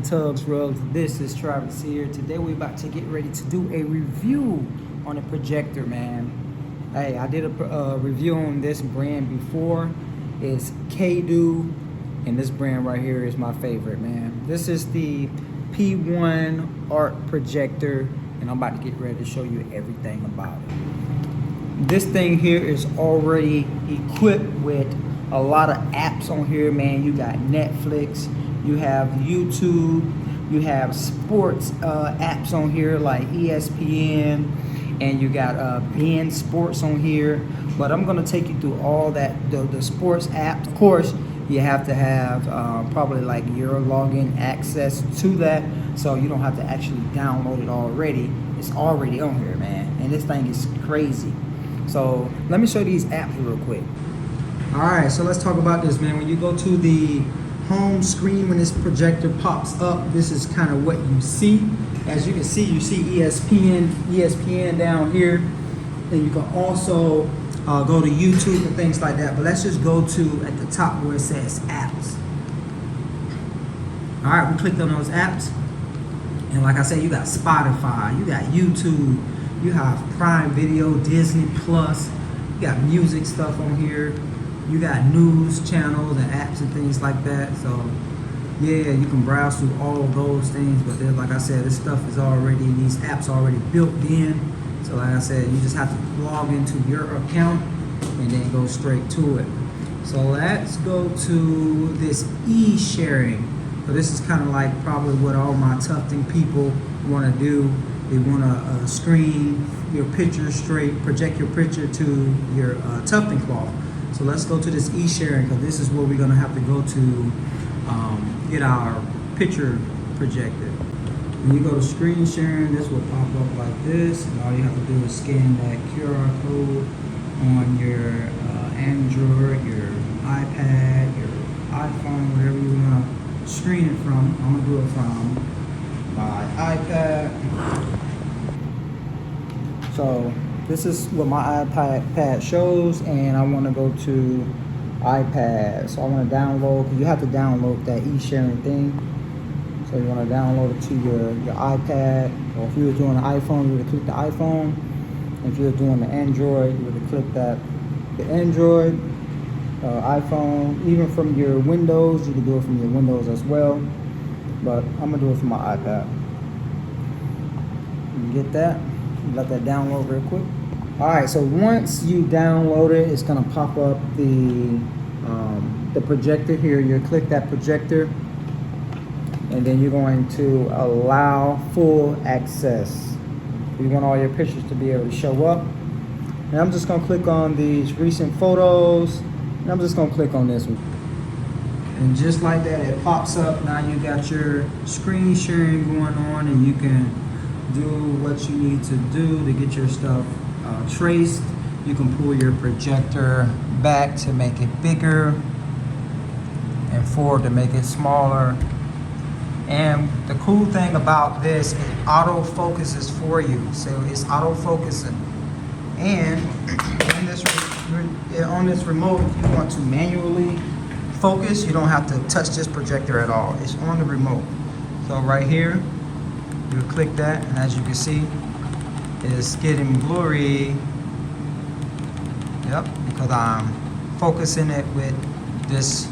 Tugs Rugs. This is Travis here. Today we're about to get ready to do a review on a projector, man. Hey, I did a review on this brand before. It's Caydo, and this brand right here is my favorite, man. This is the P1 Art Projector, and I'm about to get ready to show you everything about it. This thing here is already equipped with a lot of apps on here, man. You got Netflix, you have YouTube, you have sports apps on here like ESPN, and you got beIN Sports on here. But I'm gonna take you through all that, the sports apps. Of course, you have to have probably like your login access to that, so you don't have to actually download it already. It's already on here, man, and this thing is crazy. So let me show you these apps real quick. All right, so let's talk about this, man. When you go to the home screen, when this projector pops up, this is kind of what you see. As you can see, you see ESPN down here. And you can also go to YouTube and things like that. But let's just go to at the top where it says apps. All right, we clicked on those apps. And like I said, you got Spotify, you got YouTube, you have Prime Video, Disney Plus, you got music stuff on here. You got news channels and apps and things like that. So yeah, you can browse through all of those things. But then, like I said, this stuff is already, these apps are already built in. So like I said, you just have to log into your account and then go straight to it. So let's go to this e-sharing. So this is kind of like probably what all my Tufting people want to do. They want to screen your picture straight, project your picture to your Tufting cloth. So let's go to this e-sharing, because this is where we're gonna have to go to get our picture projected. When you go to screen sharing, this will pop up like this, and all you have to do is scan that QR code on your Android, your iPad, your iPhone, wherever you wanna screen it from. I'm gonna do it from my iPad. So this is what my iPad shows, and I want to go to iPad. So I want to download, because you have to download that e-sharing thing. So you want to download it to your iPad, or if you were doing an iPhone, you would click the iPhone. If you were doing the Android, you would click that, the Android, iPhone. Even from your Windows, you can do it from your Windows as well. But I'm gonna do it from my iPad. You get that? Let that download real quick. All right, so once you download it, it's gonna pop up the projector here. You click that projector, and then you're going to allow full access. You want all your pictures to be able to show up. And I'm just gonna click on these recent photos, and I'm just gonna click on this one. And just like that, it pops up. Now you got your screen sharing going on, and you can do what you need to do to get your stuff traced. You can pull your projector back to make it bigger, and forward to make it smaller. And the cool thing about this, it auto focuses for you. So it's auto focusing. And on this remote, if you want to manually focus, you don't have to touch this projector at all. It's on the remote. So right here, you click that, and as you can see, it's getting blurry. Yep, because I'm focusing it with this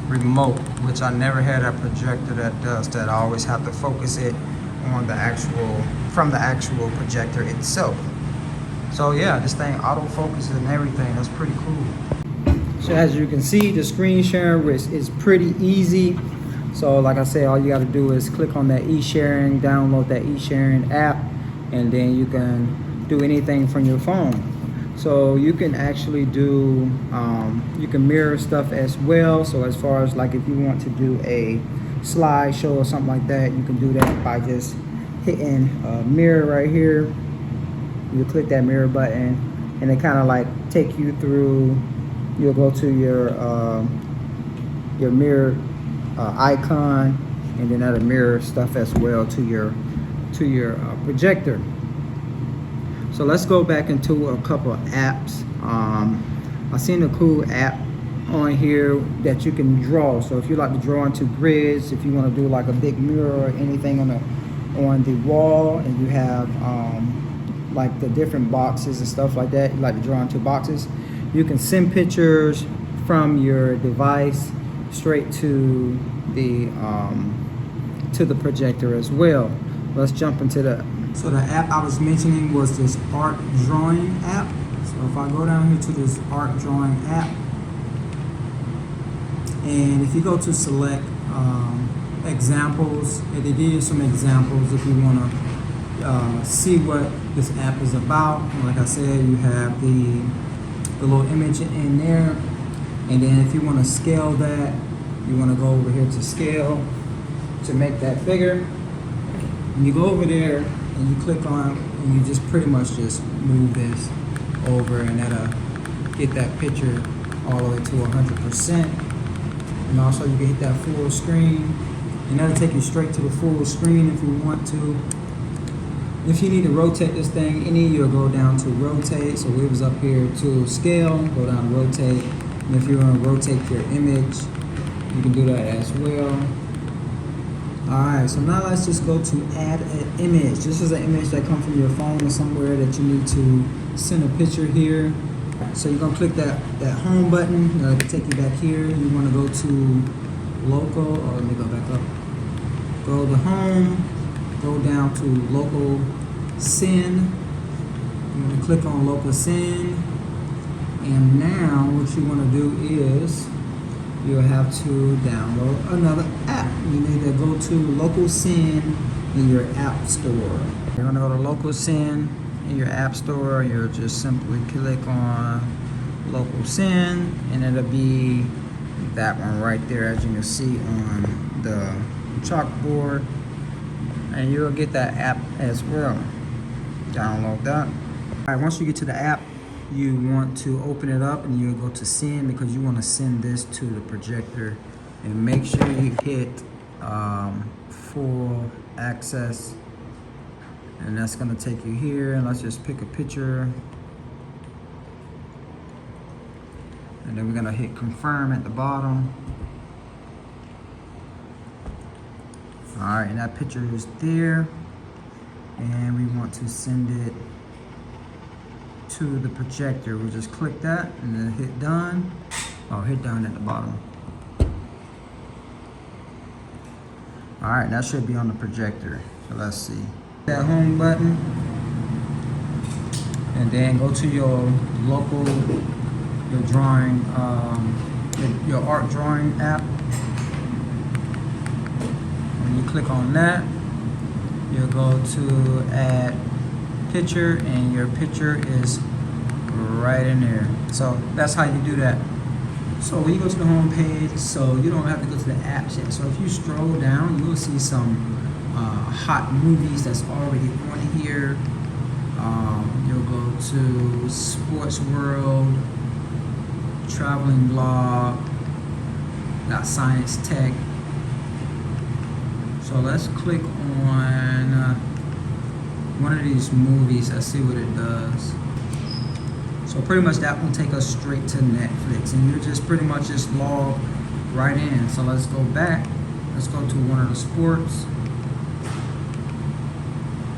remote, which I never had a projector that does that. I always have to focus it on the from the actual projector itself. So yeah, this thing auto focuses and everything. That's pretty cool. So as you can see, the screen sharing is pretty easy. So like I said, all you got to do is click on that e-sharing, download that e-sharing app, and then you can do anything from your phone. So you can actually do, you can mirror stuff as well. So as far as like if you want to do a slideshow or something like that, you can do that by just hitting mirror right here. You click that mirror button, and it kind of like take you through. You'll go to your mirror icon, and then that'll mirror stuff as well to your projector. So let's go back into a couple of apps. I seen a cool app on here that you can draw. So if you like to draw into grids, if you want to do like a big mural or anything on the wall, and you have like the different boxes and stuff like that, you like to draw into boxes, you can send pictures from your device straight to the projector as well. Let's jump into the. So the app I was mentioning was this art drawing app. So if I go down here to this art drawing app, and if you go to select examples, it gives you some examples if you want to see what this app is about. Like I said, you have the little image in there, and then if you want to scale that, you want to go over here to scale to make that bigger. And you go over there and you click on, and you just pretty much just move this over, and that'll get that picture all the way to 100%. And also you can hit that full screen, and that'll take you straight to the full screen if you want to. If you need to rotate this thing any, you'll go down to rotate. So we was up here to scale, go down to rotate. And if you want to rotate your image, you can do that as well. Alright, so now let's just go to add an image. This is an image that comes from your phone or somewhere that you need to send a picture here. So you're going to click that home button. It'll take you back here. You want to go to local, or let me go back up. Go to home, go down to local send. You want to click on local send. And now what you want to do is you'll have to download another app. You need to go to local send in your app store. You're going to go to local send in your app store. You'll just simply click on local send, and it'll be that one right there, as you can see on the chalkboard, and you'll get that app as well. Download that. All right, once you get to the app, you want to open it up, and you'll go to send, because you want to send this to the projector. And make sure you hit full access, and that's going to take you here. And let's just pick a picture, and then we're going to hit confirm at the bottom. All right, and that picture is there, and we want to send it to the projector. We'll just click that and then hit done. Oh, hit done at the bottom. All right, that should be on the projector. So let's see. That home button, and then go to your local, your drawing, your art drawing app. When you click on that, you'll go to add picture, and your picture is right in there. So that's how you do that. So when you go to the home page, so you don't have to go to the apps yet. So if you scroll down, you'll see some hot movies that's already on here. You'll go to Sports World, Traveling Blog, got Science Tech. So let's click on one of these movies. Let's see what it does. So pretty much that will take us straight to Netflix, and you just pretty much just log right in. So let's go back. Let's go to one of the sports.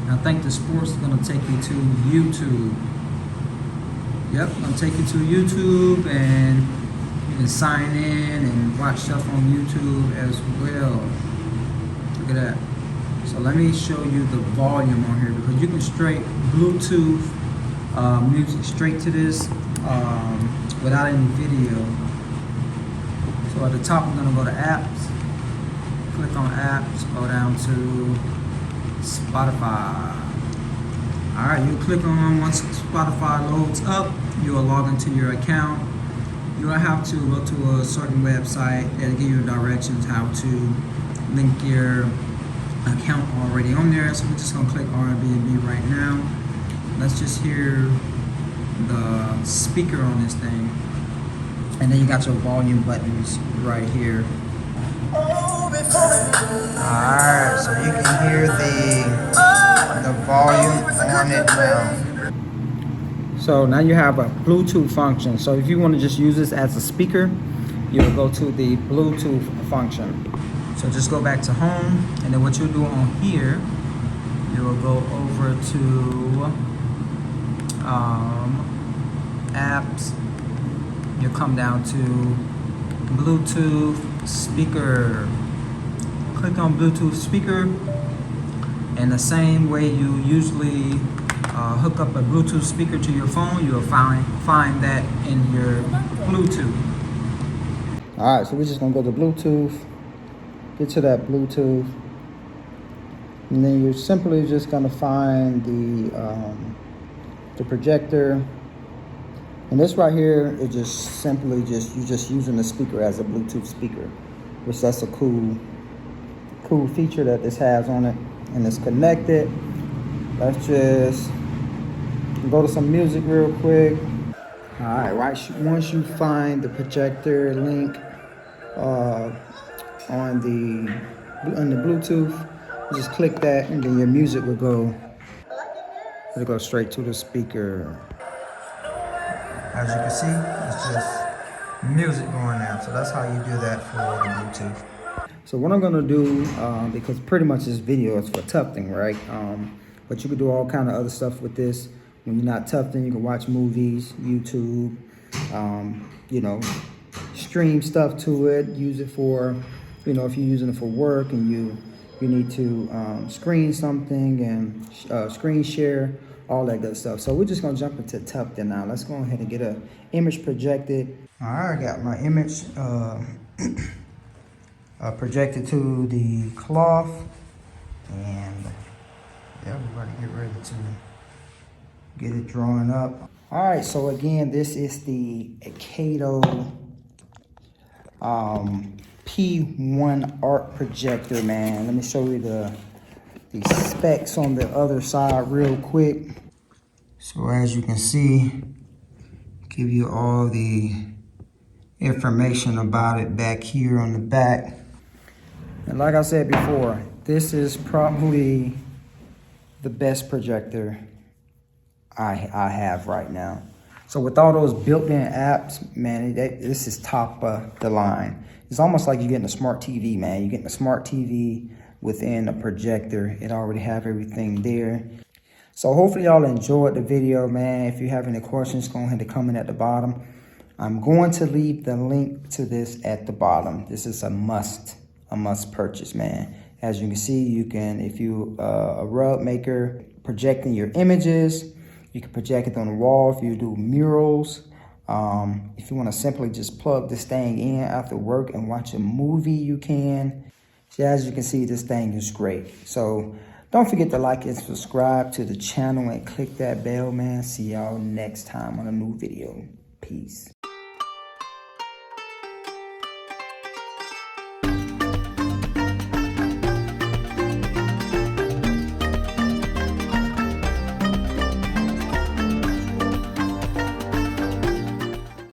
I think the sports is going to take you to YouTube. Yep, going to take you to YouTube, and you can sign in and watch stuff on YouTube as well. Look at that. So let me show you the volume on here, because you can straight Bluetooth music straight to this without any video. So at the top, we're going to go to apps. Click on apps, go down to Spotify. Alright, you click on, once Spotify loads up, you'll log into your account. You'll have to go to a certain website that'll give you directions how to link your account already on there. So we're just gonna click Airbnb right now. Let's just hear the speaker on this thing, and then you got your volume buttons right here. Alright, so you can hear the volume on it now. So now you have a Bluetooth function. So if you want to just use this as a speaker, you'll go to the Bluetooth function. So just go back to home, and then what you'll do on here, you'll go over to apps. You'll come down to Bluetooth speaker. Click on Bluetooth speaker, and the same way you usually hook up a Bluetooth speaker to your phone, you'll find that in your Bluetooth. All right, so we're just gonna go to Bluetooth, get to that Bluetooth, and then you're simply just gonna find the projector. And this right here is just simply you're just using the speaker as a Bluetooth speaker, which that's a cool feature that this has on it, and it's connected. Let's just go to some music real quick. All right, once you find the projector link on the Bluetooth, you just click that, and then your music will go. It'll go straight to the speaker. As you can see, it's just music going out. So that's how you do that for the Bluetooth. So what I'm gonna do, because pretty much this video is for tufting, right? But you can do all kind of other stuff with this. When you're not tufting, you can watch movies, YouTube, you know, stream stuff to it, use it for, you know, if you're using it for work and you need to screen something and screen share, all that good stuff. So we're just gonna jump into tufting now. Let's go ahead and get an image projected. All right, I got my image projected to the cloth, and yeah, we're about to get ready to get it drawn up. All right, so again, this is the Caydo P1 Art Projector, man. Let me show you the specs on the other side real quick. So as you can see, give you all the information about it back here on the back. And like I said before, this is probably the best projector I have right now. So with all those built-in apps, man, this is top of the line. It's almost like you're getting a smart TV, man. You're getting a smart TV within a projector. It already have everything there. So hopefully y'all enjoyed the video, man. If you have any questions, go ahead and comment at the bottom. I'm going to leave the link to this at the bottom. This is a must purchase, man. As you can see, you can, if you a rug maker, projecting your images, you can project it on the wall if you do murals. If you want to simply just plug this thing in after work and watch a movie, you can. So as you can see, this thing is great. So don't forget to like and subscribe to the channel and click that bell, man. See y'all next time on a new video. Peace.